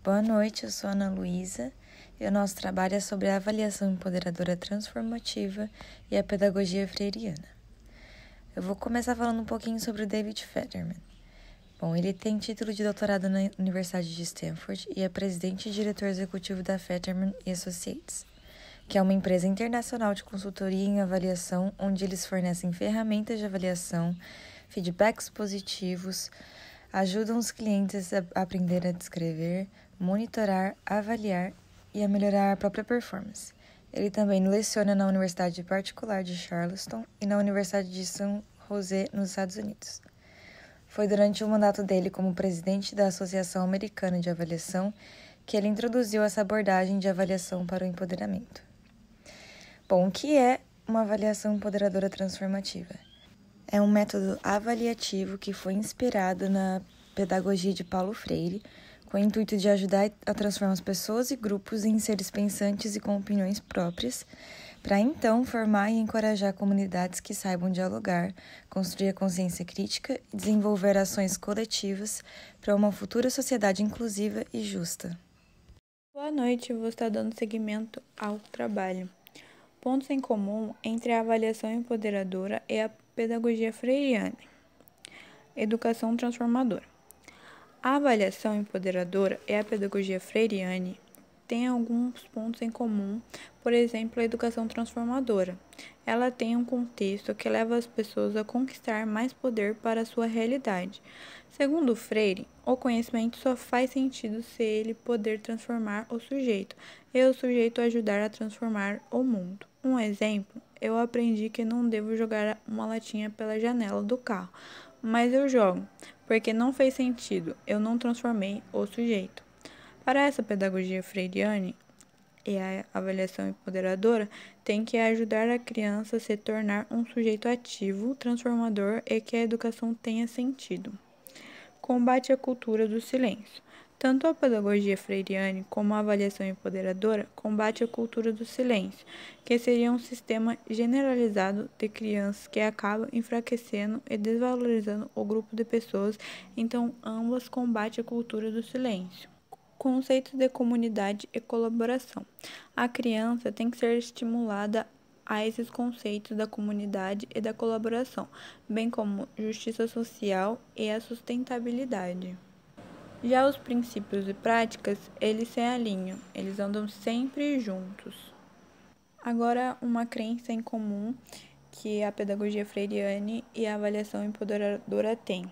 Boa noite, eu sou a Ana Luísa e o nosso trabalho é sobre a avaliação empoderadora transformativa e a pedagogia freiriana. Eu vou começar falando um pouquinho sobre o David Federman. Bom, ele tem título de doutorado na Universidade de Stanford e é presidente e diretor executivo da Federman Associates, que é uma empresa internacional de consultoria em avaliação onde eles fornecem ferramentas de avaliação, feedbacks positivos, ajudam os clientes a aprender a descrever, monitorar, avaliar e a melhorar a própria performance. Ele também leciona na Universidade Particular de Charleston e na Universidade de San José, nos Estados Unidos. Foi durante o mandato dele como presidente da Associação Americana de Avaliação que ele introduziu essa abordagem de avaliação para o empoderamento. Bom, o que é uma avaliação empoderadora transformativa? É um método avaliativo que foi inspirado na pedagogia de Paulo Freire, com o intuito de ajudar a transformar as pessoas e grupos em seres pensantes e com opiniões próprias, para então formar e encorajar comunidades que saibam dialogar, construir a consciência crítica e desenvolver ações coletivas para uma futura sociedade inclusiva e justa. Boa noite, eu vou estar dando seguimento ao trabalho. Pontos em comum entre a avaliação empoderadora e a pedagogia freiriana. Educação transformadora. A avaliação empoderadora e a pedagogia freiriana têm alguns pontos em comum, por exemplo, a educação transformadora. Ela tem um contexto que leva as pessoas a conquistar mais poder para a sua realidade. Segundo Freire, o conhecimento só faz sentido se ele poder transformar o sujeito e o sujeito ajudar a transformar o mundo. Um exemplo, eu aprendi que não devo jogar uma latinha pela janela do carro, mas eu jogo, porque não fez sentido, eu não transformei o sujeito. Para essa pedagogia freiriana e a avaliação empoderadora, tem que ajudar a criança a se tornar um sujeito ativo, transformador e que a educação tenha sentido. Combate à cultura do silêncio. Tanto a pedagogia freiriana como a avaliação empoderadora combate a cultura do silêncio, que seria um sistema generalizado de crianças que acaba enfraquecendo e desvalorizando o grupo de pessoas, então ambas combatem a cultura do silêncio. Conceitos de comunidade e colaboração. A criança tem que ser estimulada a esses conceitos da comunidade e da colaboração, bem como justiça social e a sustentabilidade. Já os princípios e práticas, eles se alinham, eles andam sempre juntos. Agora, uma crença em comum que a pedagogia freiriana e a avaliação empoderadora têm.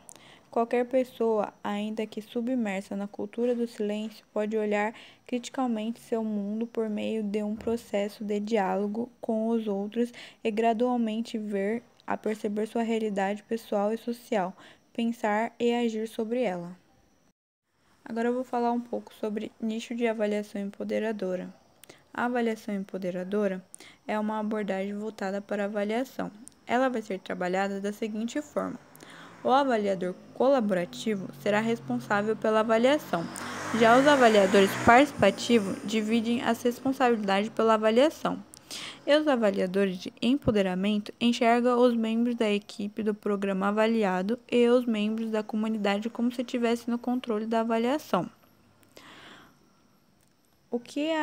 Qualquer pessoa, ainda que submersa na cultura do silêncio, pode olhar criticamente seu mundo por meio de um processo de diálogo com os outros e gradualmente a perceber sua realidade pessoal e social, pensar e agir sobre ela. Agora eu vou falar um pouco sobre nicho de avaliação empoderadora. A avaliação empoderadora é uma abordagem voltada para a avaliação. Ela vai ser trabalhada da seguinte forma: o avaliador colaborativo será responsável pela avaliação. Já os avaliadores participativos dividem as responsabilidades pela avaliação. E os avaliadores de empoderamento enxergam os membros da equipe do programa avaliado e os membros da comunidade como se estivessem no controle da avaliação. O que é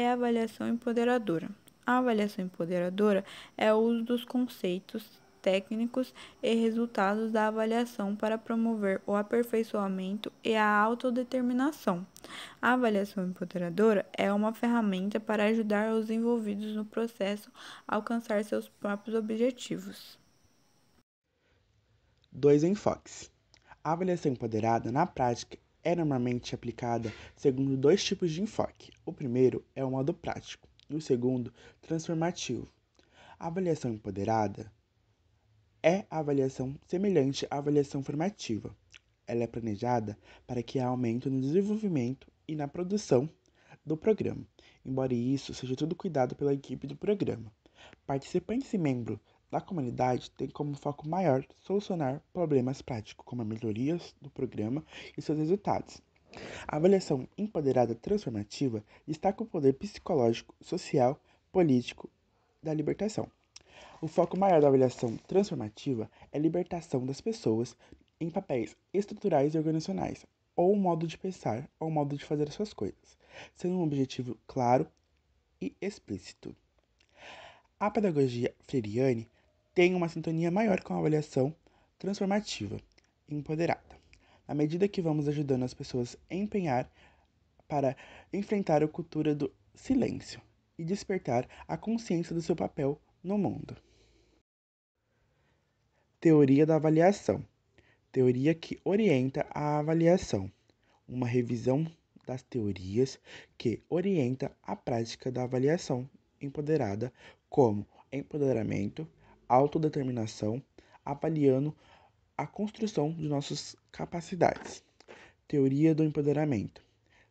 a avaliação empoderadora? A avaliação empoderadora é o uso dos conceitos técnicos e resultados da avaliação para promover o aperfeiçoamento e a autodeterminação. A avaliação empoderadora é uma ferramenta para ajudar os envolvidos no processo a alcançar seus próprios objetivos. 2 enfoques. A avaliação empoderada, na prática, é normalmente aplicada segundo 2 tipos de enfoque. O primeiro é o modo prático e o segundo, transformativo. A avaliação empoderada é a avaliação semelhante à avaliação formativa. Ela é planejada para que haja aumento no desenvolvimento e na produção do programa, embora isso seja tudo cuidado pela equipe do programa. Participantes e membros da comunidade têm como foco maior solucionar problemas práticos, como melhorias do programa e seus resultados. A avaliação empoderada transformativa destaca o poder psicológico, social, político da libertação. O foco maior da avaliação transformativa é a libertação das pessoas em papéis estruturais e organizacionais, ou um modo de pensar, ou um modo de fazer as suas coisas, sendo um objetivo claro e explícito. A pedagogia freiriane tem uma sintonia maior com a avaliação transformativa e empoderada, à medida que vamos ajudando as pessoas a empenhar para enfrentar a cultura do silêncio e despertar a consciência do seu papel no mundo. Teoria da avaliação. Teoria que orienta a avaliação. Uma revisão das teorias que orienta a prática da avaliação empoderada, como empoderamento, autodeterminação, avaliando a construção de nossas capacidades. Teoria do empoderamento.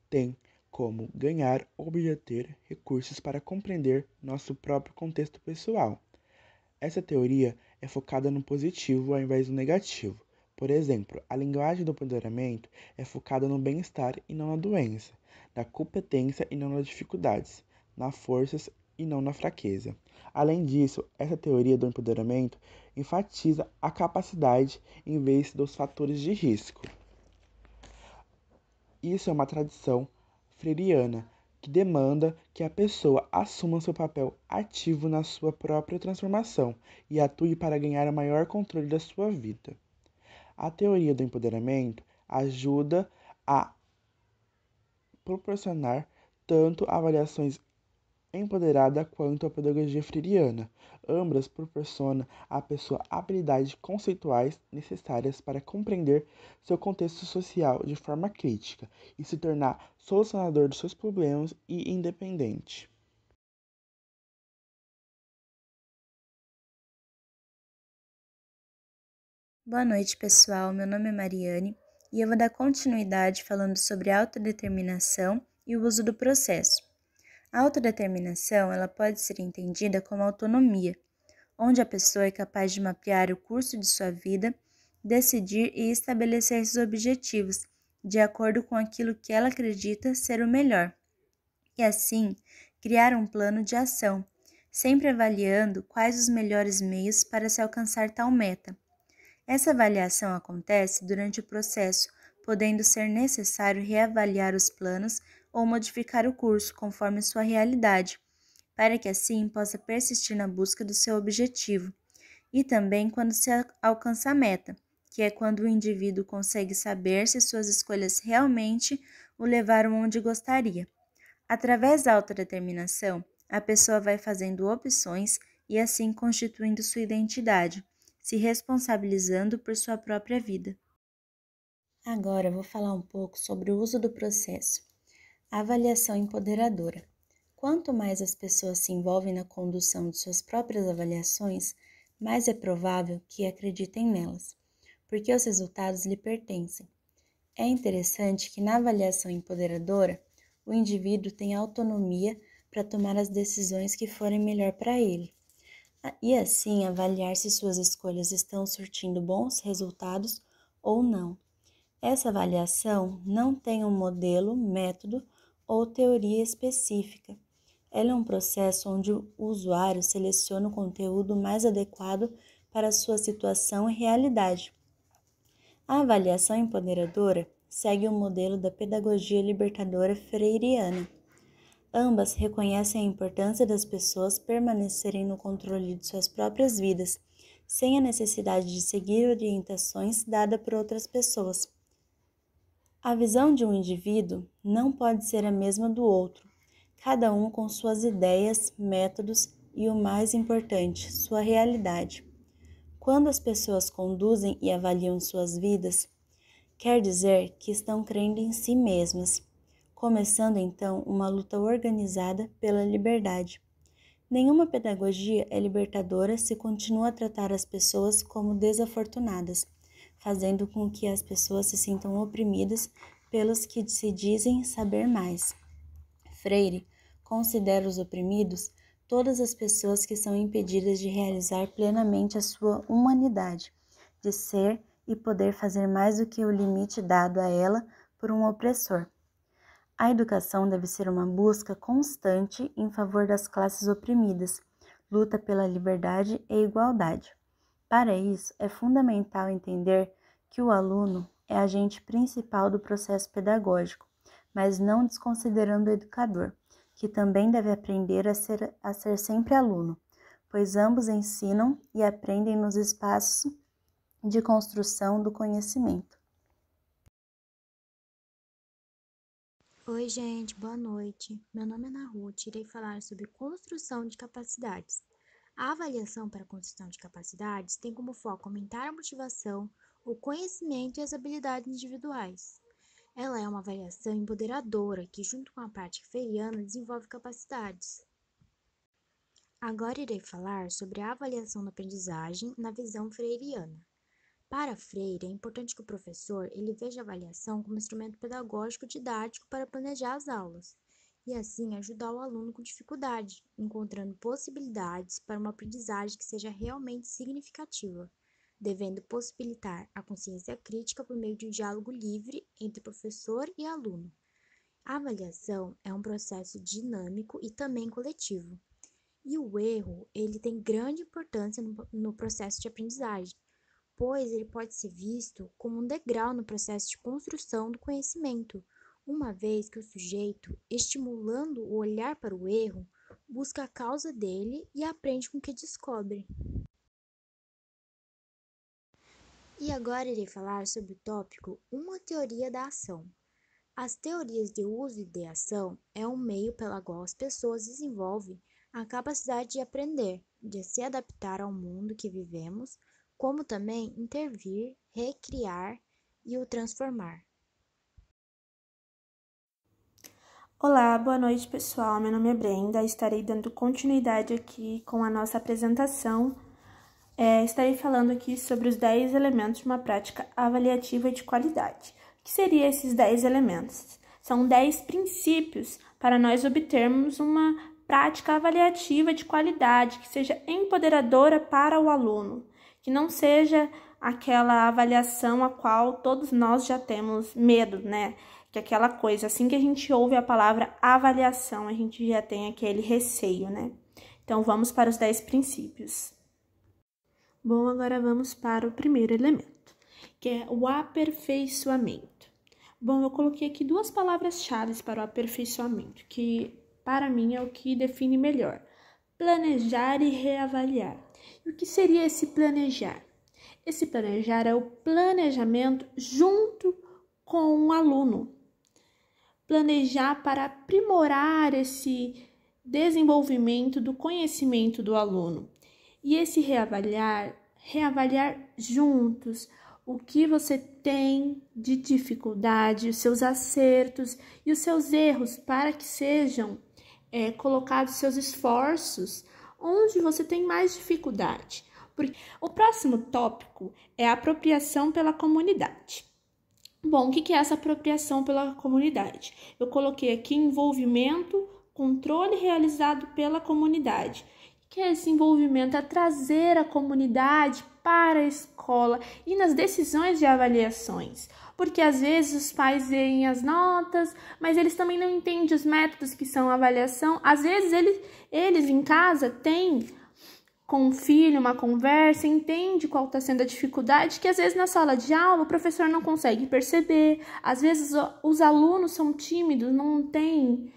Tem como ganhar ou obter recursos para compreender nosso próprio contexto pessoal. Essa teoria é focada no positivo ao invés do negativo. Por exemplo, a linguagem do empoderamento é focada no bem-estar e não na doença, na competência e não nas dificuldades, nas forças e não na fraqueza. Além disso, essa teoria do empoderamento enfatiza a capacidade em vez dos fatores de risco. Isso é uma tradição freiriana que demanda que a pessoa assuma seu papel ativo na sua própria transformação e atue para ganhar maior controle da sua vida. A teoria do empoderamento ajuda a proporcionar tanto avaliações empoderada quanto a pedagogia freiriana. Ambas proporcionam à pessoa habilidades conceituais necessárias para compreender seu contexto social de forma crítica e se tornar solucionador de seus problemas e independente. Boa noite, pessoal. Meu nome é Mariane e eu vou dar continuidade falando sobre autodeterminação e o uso do processo. A autodeterminação, ela pode ser entendida como autonomia, onde a pessoa é capaz de mapear o curso de sua vida, decidir e estabelecer seus objetivos, de acordo com aquilo que ela acredita ser o melhor, e assim criar um plano de ação, sempre avaliando quais os melhores meios para se alcançar tal meta. Essa avaliação acontece durante o processo, podendo ser necessário reavaliar os planos ou modificar o curso conforme sua realidade, para que assim possa persistir na busca do seu objetivo. E também quando se alcança a meta, que é quando o indivíduo consegue saber se suas escolhas realmente o levaram onde gostaria. Através da autodeterminação, a pessoa vai fazendo opções e assim constituindo sua identidade, se responsabilizando por sua própria vida. Agora vou falar um pouco sobre o uso do processo. A avaliação empoderadora. Quanto mais as pessoas se envolvem na condução de suas próprias avaliações, mais é provável que acreditem nelas, porque os resultados lhe pertencem. É interessante que na avaliação empoderadora, o indivíduo tem autonomia para tomar as decisões que forem melhor para ele, e assim avaliar se suas escolhas estão surtindo bons resultados ou não. Essa avaliação não tem um modelo, método ou teoria específica. Ela é um processo onde o usuário seleciona o conteúdo mais adequado para a sua situação e realidade. A avaliação empoderadora segue o modelo da pedagogia libertadora freiriana. Ambas reconhecem a importância das pessoas permanecerem no controle de suas próprias vidas, sem a necessidade de seguir orientações dadas por outras pessoas. A visão de um indivíduo não pode ser a mesma do outro, cada um com suas ideias, métodos e, o mais importante, sua realidade. Quando as pessoas conduzem e avaliam suas vidas, quer dizer que estão crendo em si mesmas, começando então uma luta organizada pela liberdade. Nenhuma pedagogia é libertadora se continua a tratar as pessoas como desafortunadas, fazendo com que as pessoas se sintam oprimidas pelos que se dizem saber mais. Freire considera os oprimidos todas as pessoas que são impedidas de realizar plenamente a sua humanidade, de ser e poder fazer mais do que o limite dado a ela por um opressor. A educação deve ser uma busca constante em favor das classes oprimidas, luta pela liberdade e igualdade. Para isso, é fundamental entender que o aluno é agente principal do processo pedagógico, mas não desconsiderando o educador, que também deve aprender a ser sempre aluno, pois ambos ensinam e aprendem nos espaços de construção do conhecimento. Oi, gente, boa noite. Meu nome é Ana Ruth, irei falar sobre construção de capacidades. A avaliação para a construção de capacidades tem como foco aumentar a motivação, o conhecimento e as habilidades individuais. Ela é uma avaliação empoderadora que, junto com a prática freiriana, desenvolve capacidades. Agora irei falar sobre a avaliação da aprendizagem na visão freiriana. Para Freire, é importante que o professor veja a avaliação como instrumento pedagógico didático para planejar as aulas e, assim, ajudar o aluno com dificuldade, encontrando possibilidades para uma aprendizagem que seja realmente significativa, devendo possibilitar a consciência crítica por meio de um diálogo livre entre professor e aluno. A avaliação é um processo dinâmico e também coletivo. E o erro, ele tem grande importância no processo de aprendizagem, pois ele pode ser visto como um degrau no processo de construção do conhecimento, uma vez que o sujeito, estimulando o olhar para o erro, busca a causa dele e aprende com o que descobre. E agora irei falar sobre o tópico Uma teoria da ação. As teorias de uso e de ação é um meio pela qual as pessoas desenvolvem a capacidade de aprender, de se adaptar ao mundo que vivemos, como também intervir, recriar e o transformar. Olá, boa noite pessoal, meu nome é Brenda, estarei dando continuidade aqui com a nossa apresentação. Estarei falando aqui sobre os 10 elementos de uma prática avaliativa de qualidade. O que seriam esses 10 elementos? São 10 princípios para nós obtermos uma prática avaliativa de qualidade, que seja empoderadora para o aluno, que não seja aquela avaliação a qual todos nós já temos medo, né? Que é aquela coisa, assim que a gente ouve a palavra avaliação, a gente já tem aquele receio, né? Então, vamos para os 10 princípios. Bom, agora vamos para o primeiro elemento, que é o aperfeiçoamento. Bom, eu coloquei aqui 2 palavras-chave para o aperfeiçoamento, que para mim é o que define melhor: planejar e reavaliar. E o que seria esse planejar? Esse planejar é o planejamento junto com o aluno. Planejar para aprimorar esse desenvolvimento do conhecimento do aluno. E esse reavaliar juntos o que você tem de dificuldade, os seus acertos e os seus erros, para que sejam colocados seus esforços onde você tem mais dificuldade. Porque o próximo tópico é a apropriação pela comunidade. Bom, o que é essa apropriação pela comunidade? Eu coloquei aqui envolvimento, controle realizado pela comunidade. O que é esse envolvimento? É trazer a comunidade para a escola e nas decisões de avaliações. Porque às vezes os pais veem as notas, mas eles também não entendem os métodos que são avaliação. Às vezes eles em casa têm com o filho uma conversa, entende qual está sendo a dificuldade, que às vezes na sala de aula o professor não consegue perceber, às vezes os alunos são tímidos, não tem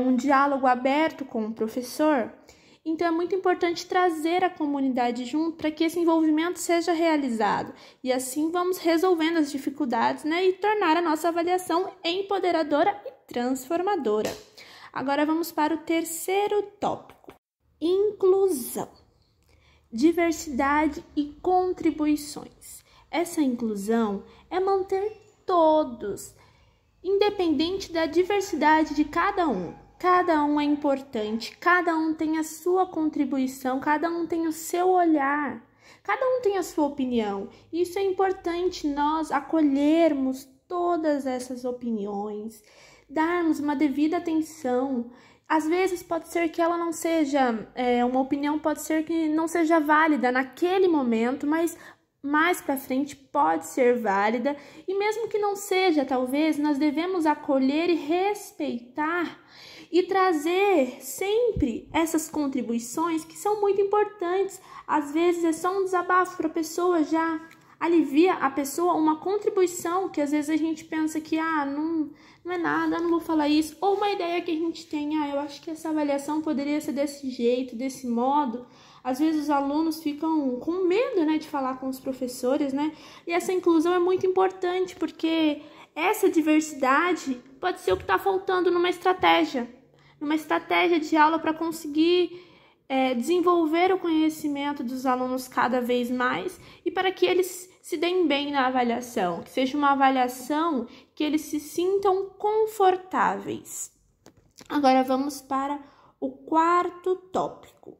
um diálogo aberto com o professor. Então é muito importante trazer a comunidade junto para que esse envolvimento seja realizado e assim vamos resolvendo as dificuldades, né, e tornar a nossa avaliação empoderadora e transformadora. Agora vamos para o terceiro tópico: inclusão. Diversidade e contribuições. Essa inclusão é manter todos, independente da diversidade de cada um. Cada um é importante, cada um tem a sua contribuição, cada um tem o seu olhar, cada um tem a sua opinião. Isso é importante nós acolhermos todas essas opiniões, darmos uma devida atenção. Às vezes pode ser que ela não seja, uma opinião pode ser que não seja válida naquele momento, mas mais para frente pode ser válida. E mesmo que não seja, talvez, nós devemos acolher e respeitar e trazer sempre essas contribuições que são muito importantes. Às vezes é só um desabafo para a pessoa já alivia a pessoa uma contribuição que às vezes a gente pensa que não é nada, eu não vou falar isso, ou uma ideia que a gente tem, eu acho que essa avaliação poderia ser desse jeito, desse modo. Às vezes os alunos ficam com medo, né, de falar com os professores, né? E essa inclusão é muito importante, porque essa diversidade pode ser o que está faltando numa estratégia de aula para conseguir desenvolver o conhecimento dos alunos cada vez mais e para que eles se deem bem na avaliação, que seja uma avaliação que eles se sintam confortáveis. Agora vamos para o quarto tópico.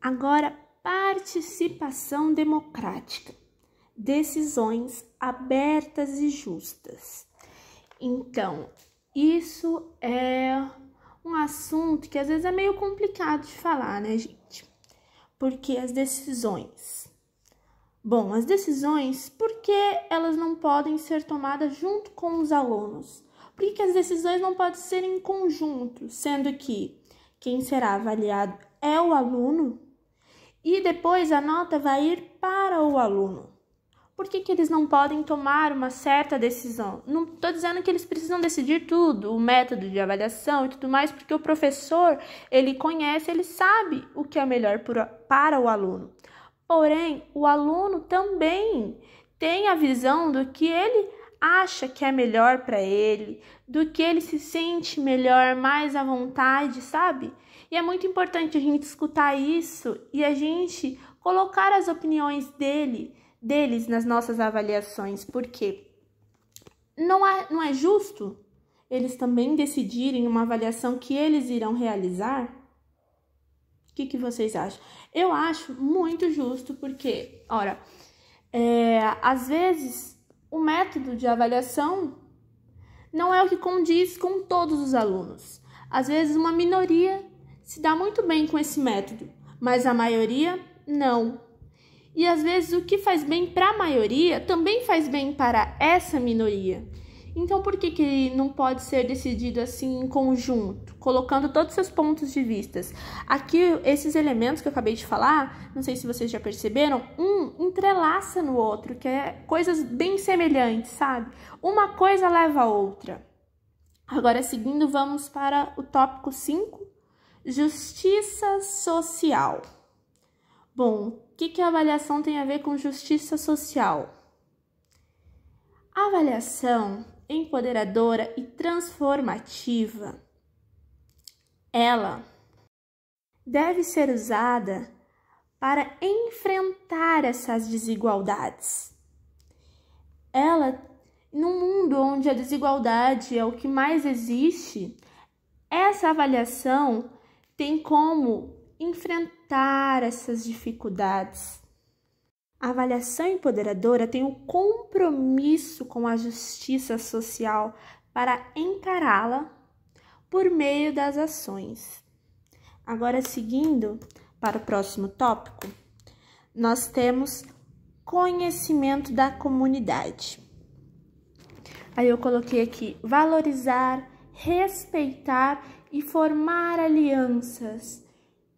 Agora, participação democrática, decisões abertas e justas. Então, isso é um assunto que às vezes é meio complicado de falar, né, gente? Porque as decisões, por que elas não podem ser tomadas junto com os alunos? Por que as decisões não podem ser em conjunto, sendo que quem será avaliado é o aluno e depois a nota vai ir para o aluno? Por que eles não podem tomar uma certa decisão? Não estou dizendo que eles precisam decidir tudo, o método de avaliação e tudo mais, porque o professor, ele conhece, ele sabe o que é melhor para o aluno. Porém, o aluno também tem a visão do que ele acha que é melhor para ele, do que ele se sente melhor, mais à vontade, sabe? E é muito importante a gente escutar isso e a gente colocar as opiniões deles nas nossas avaliações, porque não é justo eles também decidirem uma avaliação que eles irão realizar? O que vocês acham? Eu acho muito justo, porque, às vezes o método de avaliação não é o que condiz com todos os alunos. Às vezes uma minoria se dá muito bem com esse método, mas a maioria não. E às vezes o que faz bem para a maioria também faz bem para essa minoria. Então por que não pode ser decidido assim em conjunto, colocando todos os seus pontos de vista? Aqui, esses elementos que eu acabei de falar, não sei se vocês já perceberam, um entrelaça no outro, que é coisas bem semelhantes, sabe? Uma coisa leva a outra. Agora, seguindo, vamos para o tópico 5, justiça social. Bom, o que a avaliação tem a ver com justiça social? A avaliação empoderadora e transformativa, ela deve ser usada para enfrentar essas desigualdades. Num mundo onde a desigualdade é o que mais existe, essa avaliação tem como enfrentar essas dificuldades. A avaliação empoderadora tem um compromisso com a justiça social para encará-la por meio das ações. Agora, seguindo para o próximo tópico, nós temos conhecimento da comunidade. Aí eu coloquei aqui, valorizar, respeitar e formar alianças.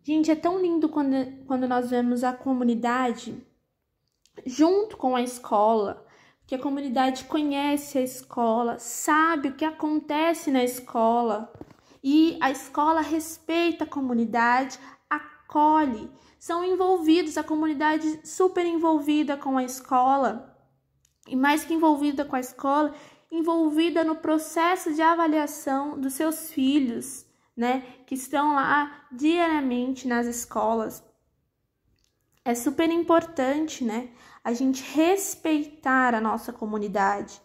Gente, é tão lindo quando nós vemos a comunidade junto com a escola, que a comunidade conhece a escola, sabe o que acontece na escola, e a escola respeita a comunidade, acolhe, são envolvidos, a comunidade super envolvida com a escola, e mais que envolvida com a escola, envolvida no processo de avaliação dos seus filhos, né, que estão lá diariamente nas escolas. É super importante, né, a gente respeitar a nossa comunidade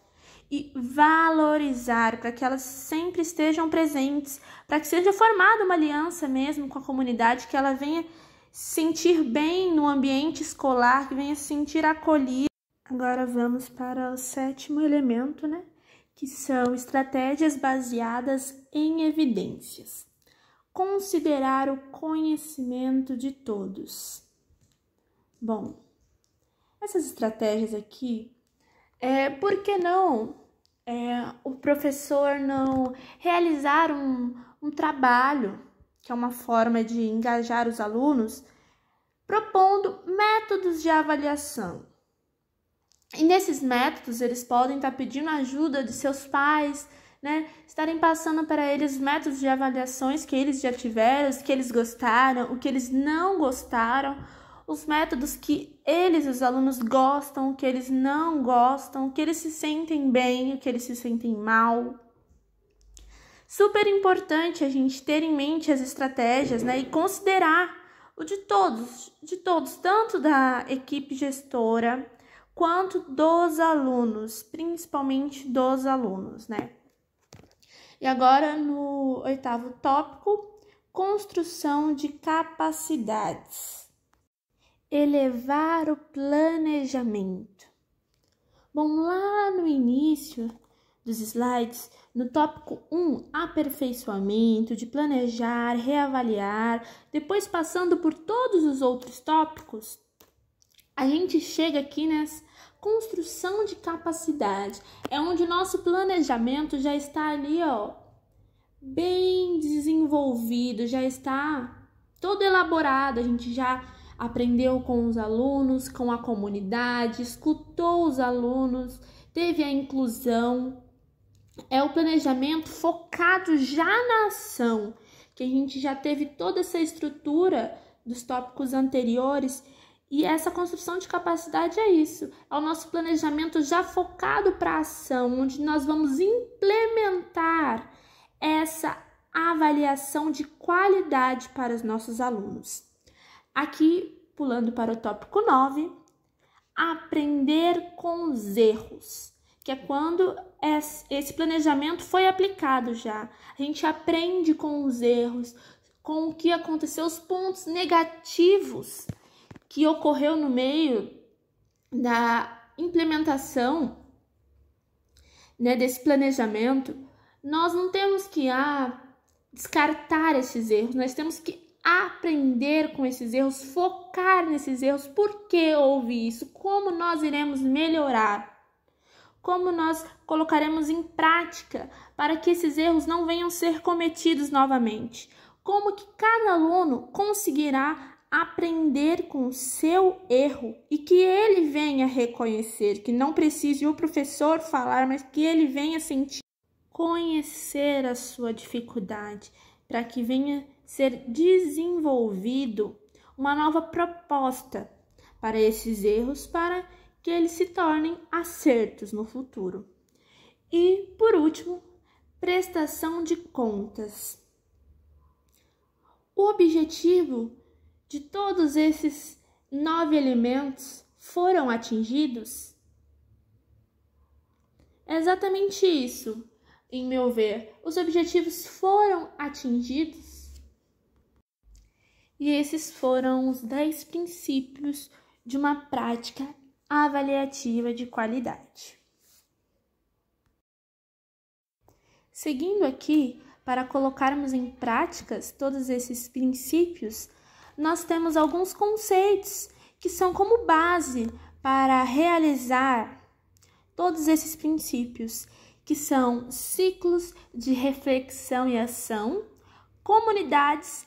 e valorizar para que elas sempre estejam presentes, para que seja formada uma aliança mesmo com a comunidade, que ela venha se sentir bem no ambiente escolar, que venha se sentir acolhida. Agora vamos para o 7º elemento, né, que são estratégias baseadas em evidências. Considerar o conhecimento de todos. Bom, essas estratégias aqui, por que não o professor não realizar um trabalho, que é uma forma de engajar os alunos, propondo métodos de avaliação. E nesses métodos, eles podem estar pedindo ajuda de seus pais, né? Estarem passando para eles métodos de avaliações que eles já tiveram, os que eles gostaram, o que eles não gostaram, os métodos que eles, os alunos, gostam, o que eles não gostam, o que eles se sentem bem, o que eles se sentem mal. Super importante a gente ter em mente as estratégias, né? E considerar o de todos, tanto da equipe gestora quanto dos alunos, principalmente dos alunos, né? E agora, no 8º tópico, construção de capacidades. Elevar o planejamento. Bom, lá no início dos slides, no tópico 1, aperfeiçoamento, de planejar, reavaliar, depois passando por todos os outros tópicos, a gente chega aqui nessa construção de capacidade. É onde o nosso planejamento já está ali, bem desenvolvido, já está todo elaborado. A gente já aprendeu com os alunos, com a comunidade, escutou os alunos, teve a inclusão. É o planejamento focado já na ação, que a gente já teve toda essa estrutura dos tópicos anteriores. E essa construção de capacidade é isso, é o nosso planejamento já focado para a ação, onde nós vamos implementar essa avaliação de qualidade para os nossos alunos. Aqui, pulando para o tópico 9, aprender com os erros, que é quando esse planejamento foi aplicado já. A gente aprende com os erros, com o que aconteceu, os pontos negativos que ocorreu no meio da implementação, né, desse planejamento. Nós não temos que descartar esses erros, nós temos que aprender com esses erros, focar nesses erros, por que houve isso, como nós iremos melhorar, como nós colocaremos em prática para que esses erros não venham a ser cometidos novamente, como que cada aluno conseguirá aprender com o seu erro e que ele venha reconhecer, que não precise o professor falar, mas que ele venha sentir, conhecer a sua dificuldade, para que venha ser desenvolvido uma nova proposta para esses erros, para que eles se tornem acertos no futuro. E, por último, prestação de contas. O objetivo de todos esses 9 elementos foram atingidos? É exatamente isso, em meu ver. Os objetivos foram atingidos? E esses foram os 10 princípios de uma prática avaliativa de qualidade. Seguindo aqui, para colocarmos em práticas todos esses princípios, nós temos alguns conceitos que são como base para realizar todos esses princípios, que são ciclos de reflexão e ação, comunidades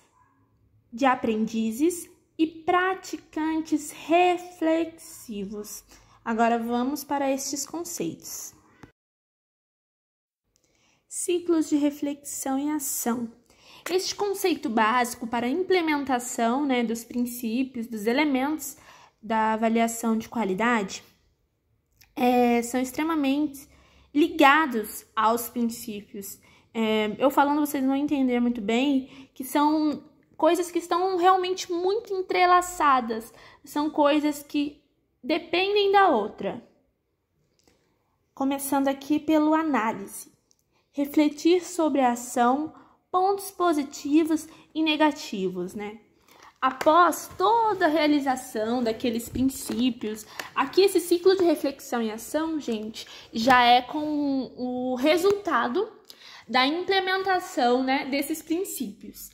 de aprendizes e praticantes reflexivos. Agora vamos para estes conceitos. Ciclos de reflexão e ação. Este conceito básico para a implementação, dos princípios, dos elementos da avaliação de qualidade são extremamente ligados aos princípios. Eu falando, vocês vão entender muito bem que são coisas que estão realmente muito entrelaçadas, são coisas que dependem da outra. Começando aqui pelo análise. Refletir sobre a ação, pontos positivos e negativos, Após toda a realização daqueles princípios, aqui esse ciclo de reflexão e ação, gente, já é com o resultado da implementação, desses princípios.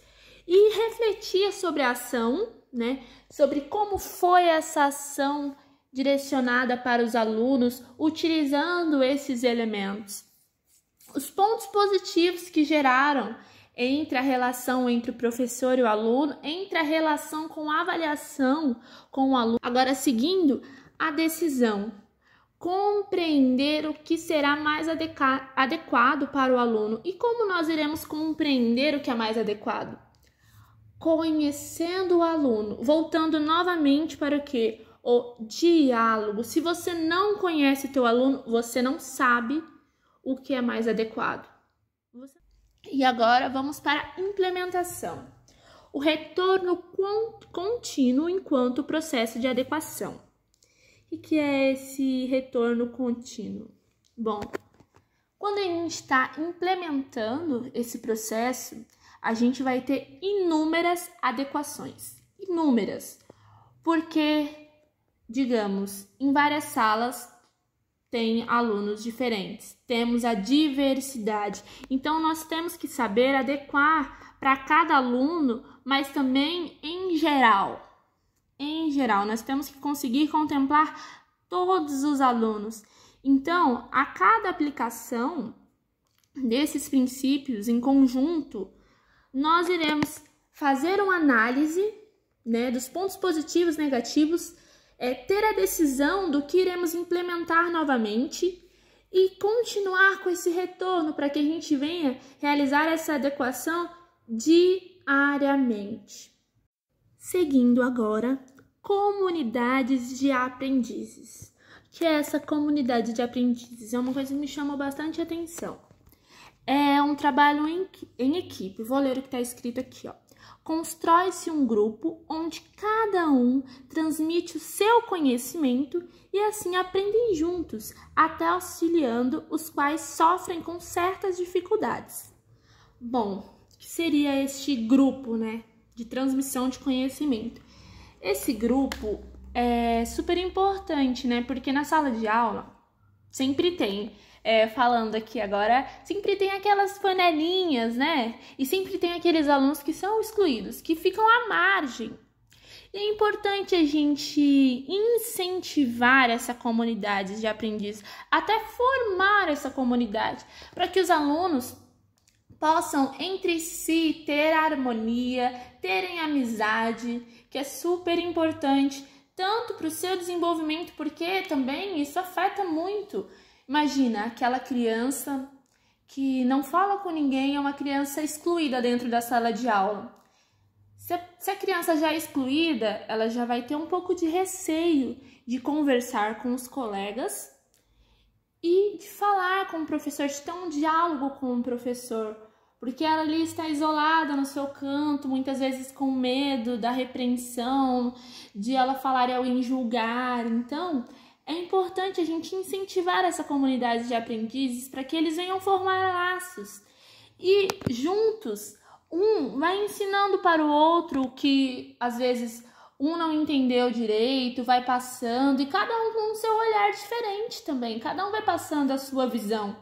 E refletir sobre a ação, sobre como foi essa ação direcionada para os alunos, utilizando esses elementos. Os pontos positivos que geraram entre a relação entre o professor e o aluno, entre a relação com a avaliação com o aluno. Agora, seguindo a decisão. compreender o que será mais adequado para o aluno. E como nós iremos compreender o que é mais adequado? Conhecendo o aluno, voltando novamente para o quê? O diálogo. Se você não conhece teu aluno, você não sabe o que é mais adequado. E agora vamos para a implementação. O retorno contínuo enquanto processo de adequação. O que é esse retorno contínuo? Bom, quando a gente está implementando esse processo, a gente vai ter inúmeras adequações. Inúmeras. Porque, digamos, em várias salas tem alunos diferentes. Temos a diversidade. Então, nós temos que saber adequar para cada aluno, mas também em geral. Em geral, nós temos que conseguir contemplar todos os alunos. Então, a cada aplicação desses princípios em conjunto, nós iremos fazer uma análise, né, dos pontos positivos e negativos, ter a decisão do que iremos implementar novamente e continuar com esse retorno para que a gente venha realizar essa adequação diariamente. Seguindo agora, comunidades de aprendizes. O que é essa comunidade de aprendizes? É uma coisa que me chama bastante atenção. É um trabalho em equipe. Vou ler o que está escrito aqui, ó. Constrói-se um grupo onde cada um transmite o seu conhecimento e assim aprendem juntos, até auxiliando os quais sofrem com certas dificuldades. Bom, o que seria este grupo, né, de transmissão de conhecimento? Esse grupo é super importante, né, porque na sala de aula sempre tem, falando aqui agora, sempre tem aquelas panelinhas, né? E sempre tem aqueles alunos que são excluídos, que ficam à margem. E é importante a gente incentivar essa comunidade de aprendizes, até formar essa comunidade, para que os alunos possam entre si ter harmonia, terem amizade, que é super importante, tanto para o seu desenvolvimento, porque também isso afeta muito. Imagina aquela criança que não fala com ninguém, é uma criança excluída dentro da sala de aula. Se a criança já é excluída, ela já vai ter um pouco de receio de conversar com os colegas e de falar com o professor, de ter um diálogo com o professor, porque ela ali está isolada no seu canto, muitas vezes com medo da repreensão, de ela falar e alguém julgar. Então, é importante a gente incentivar essa comunidade de aprendizes para que eles venham formar laços. E juntos, um vai ensinando para o outro o que às vezes um não entendeu direito, vai passando, e cada um com o seu olhar diferente também. Cada um vai passando a sua visão,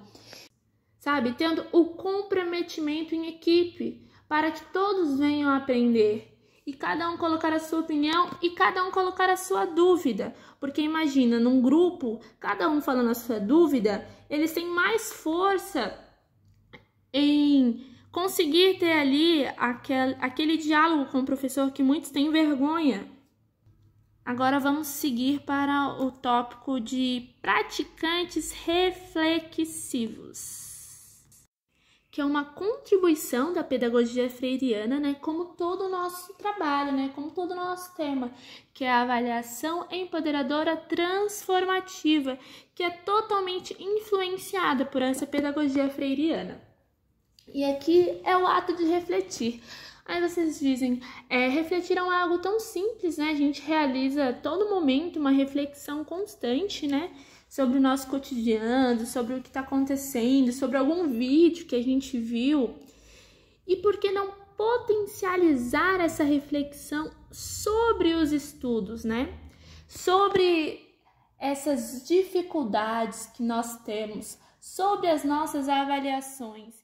sabe? Tendo o comprometimento em equipe para que todos venham a aprender. E cada um colocar a sua opinião e cada um colocar a sua dúvida. Porque imagina, num grupo, cada um falando a sua dúvida, eles têm mais força em conseguir ter ali aquele diálogo com o professor que muitos têm vergonha. Agora vamos seguir para o tópico de praticantes reflexivos, que é uma contribuição da pedagogia freiriana, né, como todo o nosso trabalho, né, como todo o nosso tema, que é a avaliação empoderadora transformativa, que é totalmente influenciada por essa pedagogia freiriana. E aqui é o ato de refletir. Aí vocês dizem, refletir é algo tão simples, né? A gente realiza a todo momento uma reflexão constante, né? Sobre o nosso cotidiano, sobre o que está acontecendo, sobre algum vídeo que a gente viu. E por que não potencializar essa reflexão sobre os estudos, né? Sobre essas dificuldades que nós temos, sobre as nossas avaliações.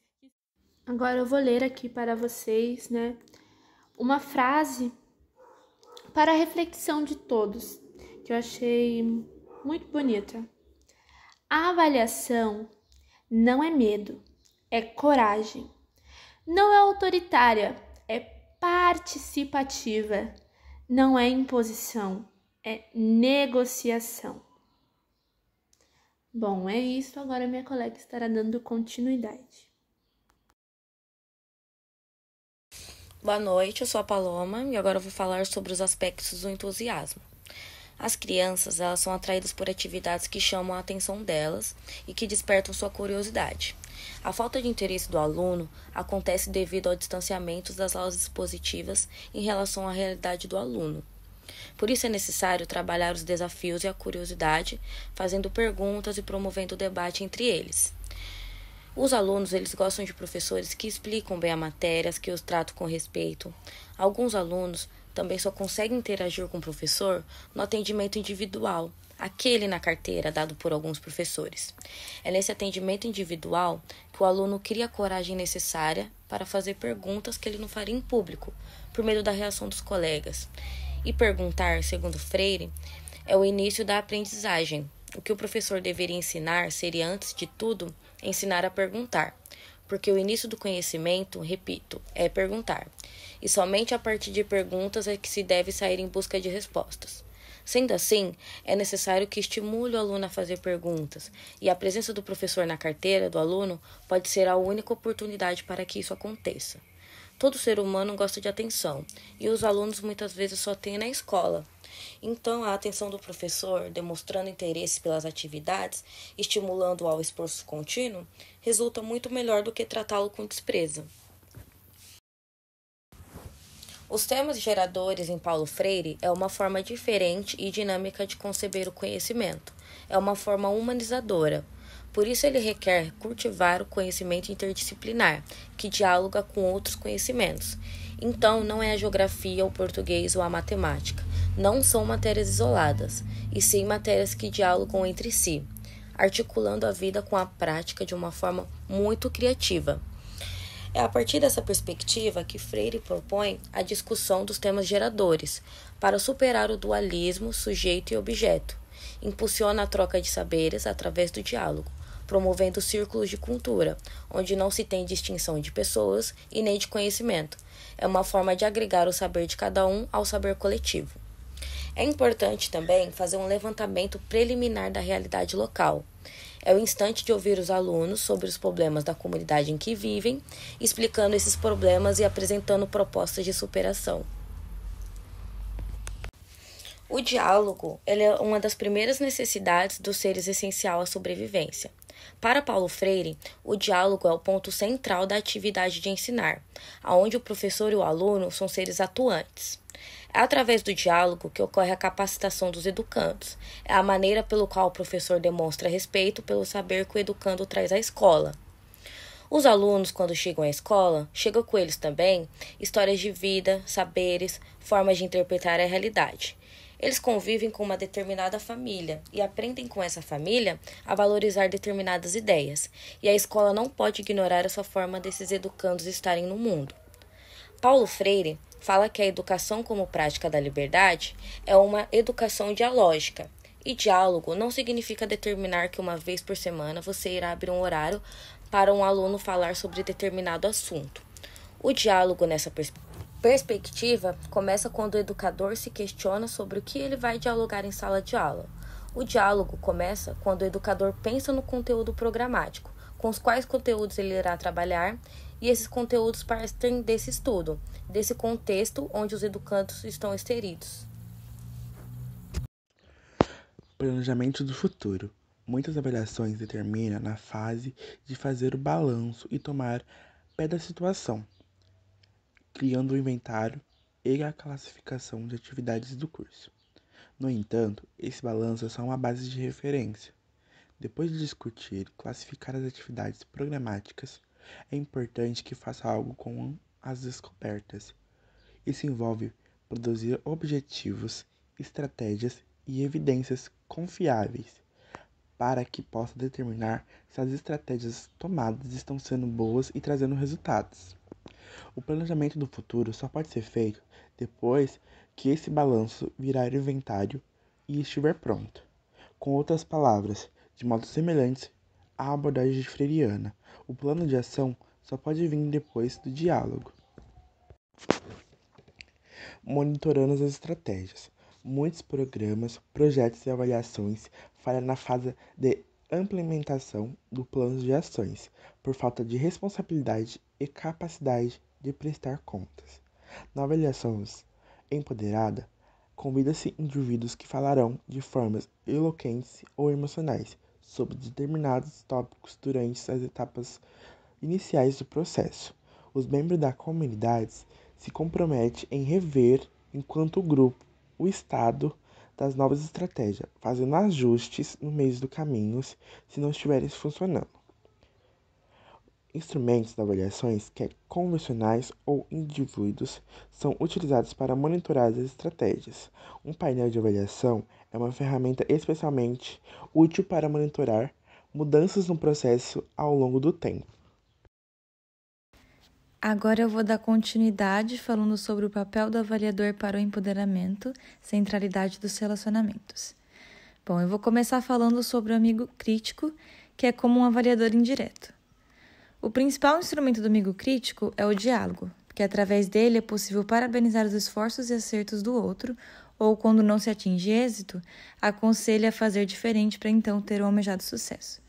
Agora eu vou ler aqui para vocês, né, uma frase para a reflexão de todos, que eu achei muito bonita. A avaliação não é medo, é coragem. Não é autoritária, é participativa. Não é imposição, é negociação. Bom, é isso. Agora minha colega estará dando continuidade. Boa noite, eu sou a Paloma e agora eu vou falar sobre os aspectos do entusiasmo. As crianças, elas são atraídas por atividades que chamam a atenção delas e que despertam sua curiosidade. A falta de interesse do aluno acontece devido ao distanciamento das aulas expositivas em relação à realidade do aluno. Por isso é necessário trabalhar os desafios e a curiosidade, fazendo perguntas e promovendo o debate entre eles. Os alunos, eles gostam de professores que explicam bem a matéria, que os tratam com respeito. Alguns alunos também só conseguem interagir com o professor no atendimento individual, aquele na carteira dado por alguns professores. É nesse atendimento individual que o aluno cria a coragem necessária para fazer perguntas que ele não faria em público, por meio da reação dos colegas. E perguntar, segundo Freire, é o início da aprendizagem. O que o professor deveria ensinar seria, antes de tudo, ensinar a perguntar, porque o início do conhecimento, repito, é perguntar, e somente a partir de perguntas é que se deve sair em busca de respostas. Sendo assim, é necessário que estimule o aluno a fazer perguntas, e a presença do professor na carteira do aluno pode ser a única oportunidade para que isso aconteça. Todo ser humano gosta de atenção, e os alunos muitas vezes só têm na escola. Então, a atenção do professor, demonstrando interesse pelas atividades, estimulando-o ao esforço contínuo, resulta muito melhor do que tratá-lo com desprezo. Os temas geradores em Paulo Freire é uma forma diferente e dinâmica de conceber o conhecimento. É uma forma humanizadora. Por isso, ele requer cultivar o conhecimento interdisciplinar, que dialoga com outros conhecimentos. Então, não é a geografia, o português ou a matemática. Não são matérias isoladas, e sim matérias que dialogam entre si, articulando a vida com a prática de uma forma muito criativa. É a partir dessa perspectiva que Freire propõe a discussão dos temas geradores, para superar o dualismo sujeito e objeto. Impulsiona a troca de saberes através do diálogo, promovendo círculos de cultura, onde não se tem distinção de pessoas e nem de conhecimento. É uma forma de agregar o saber de cada um ao saber coletivo. É importante também fazer um levantamento preliminar da realidade local. É o instante de ouvir os alunos sobre os problemas da comunidade em que vivem, explicando esses problemas e apresentando propostas de superação. O diálogo ele é uma das primeiras necessidades dos seres essencial à sobrevivência. Para Paulo Freire, o diálogo é o ponto central da atividade de ensinar, onde o professor e o aluno são seres atuantes. É através do diálogo que ocorre a capacitação dos educandos. É a maneira pelo qual o professor demonstra respeito pelo saber que o educando traz à escola. Os alunos, quando chegam à escola, chegam com eles também histórias de vida, saberes, formas de interpretar a realidade. Eles convivem com uma determinada família e aprendem com essa família a valorizar determinadas ideias. E a escola não pode ignorar essa forma desses educandos estarem no mundo. Paulo Freire fala que a educação como prática da liberdade é uma educação dialógica. E diálogo não significa determinar que uma vez por semana você irá abrir um horário para um aluno falar sobre determinado assunto. O diálogo nessa perspectiva começa quando o educador se questiona sobre o que ele vai dialogar em sala de aula. O diálogo começa quando o educador pensa no conteúdo programático, com os quais conteúdos ele irá trabalhar, e esses conteúdos partem desse estudo, desse contexto onde os educandos estão inseridos. Planejamento do futuro. Muitas avaliações determinam na fase de fazer o balanço e tomar pé da situação, criando o inventário e a classificação de atividades do curso. No entanto, esse balanço é só uma base de referência. Depois de discutir e classificar as atividades programáticas, é importante que faça algo com as descobertas. Isso envolve produzir objetivos, estratégias e evidências confiáveis para que possa determinar se as estratégias tomadas estão sendo boas e trazendo resultados. O planejamento do futuro só pode ser feito depois que esse balanço virar inventário e estiver pronto. Com outras palavras, de modo semelhante à abordagem freiriana, o plano de ação só pode vir depois do diálogo. Monitorando as estratégias. Muitos programas, projetos e avaliações falham na fase de implementação do plano de ações, por falta de responsabilidade e capacidade de prestar contas. Na avaliação empoderada, convida-se indivíduos que falarão de formas eloquentes ou emocionais sobre determinados tópicos durante as etapas iniciais do processo. Os membros da comunidade se comprometem em rever, enquanto grupo, o estado das novas estratégias, fazendo ajustes no meio do caminho se não estiverem funcionando. Instrumentos de avaliações, quer convencionais ou indivíduos, são utilizados para monitorar as estratégias. Um painel de avaliação é uma ferramenta especialmente útil para monitorar mudanças no processo ao longo do tempo. Agora eu vou dar continuidade falando sobre o papel do avaliador para o empoderamento, centralidade dos relacionamentos. Bom, eu vou começar falando sobre o amigo crítico, que é como um avaliador indireto. O principal instrumento do amigo crítico é o diálogo, porque através dele é possível parabenizar os esforços e acertos do outro, ou, quando não se atinge êxito, aconselha a fazer diferente para então ter o almejado sucesso.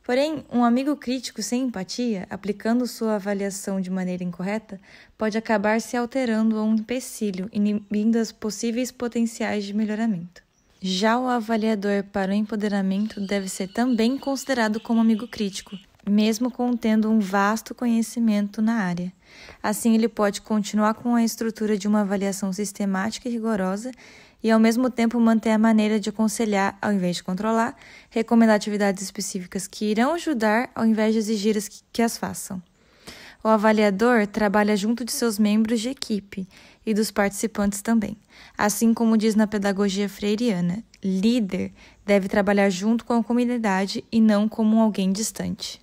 Porém, um amigo crítico sem empatia, aplicando sua avaliação de maneira incorreta, pode acabar se alterando a um empecilho, inibindo as possíveis potenciais de melhoramento. Já o avaliador para o empoderamento deve ser também considerado como amigo crítico, mesmo contendo um vasto conhecimento na área. Assim, ele pode continuar com a estrutura de uma avaliação sistemática e rigorosa e, ao mesmo tempo, manter a maneira de aconselhar ao invés de controlar, recomendar atividades específicas que irão ajudar ao invés de exigir que as façam. O avaliador trabalha junto de seus membros de equipe e dos participantes também. Assim como diz na pedagogia freiriana, líder deve trabalhar junto com a comunidade e não como alguém distante.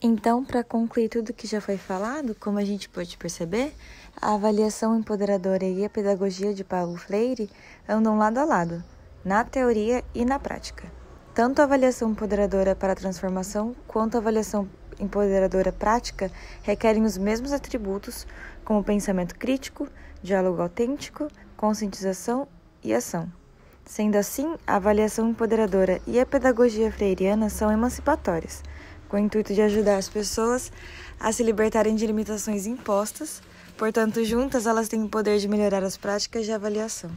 Então, para concluir tudo que já foi falado, como a gente pode perceber, a avaliação empoderadora e a pedagogia de Paulo Freire andam lado a lado, na teoria e na prática. Tanto a avaliação empoderadora para a transformação quanto a avaliação empoderadora prática requerem os mesmos atributos, como pensamento crítico, diálogo autêntico, conscientização e ação. Sendo assim, a avaliação empoderadora e a pedagogia freiriana são emancipatórias, com o intuito de ajudar as pessoas a se libertarem de limitações impostas, portanto, juntas elas têm o poder de melhorar as práticas de avaliação.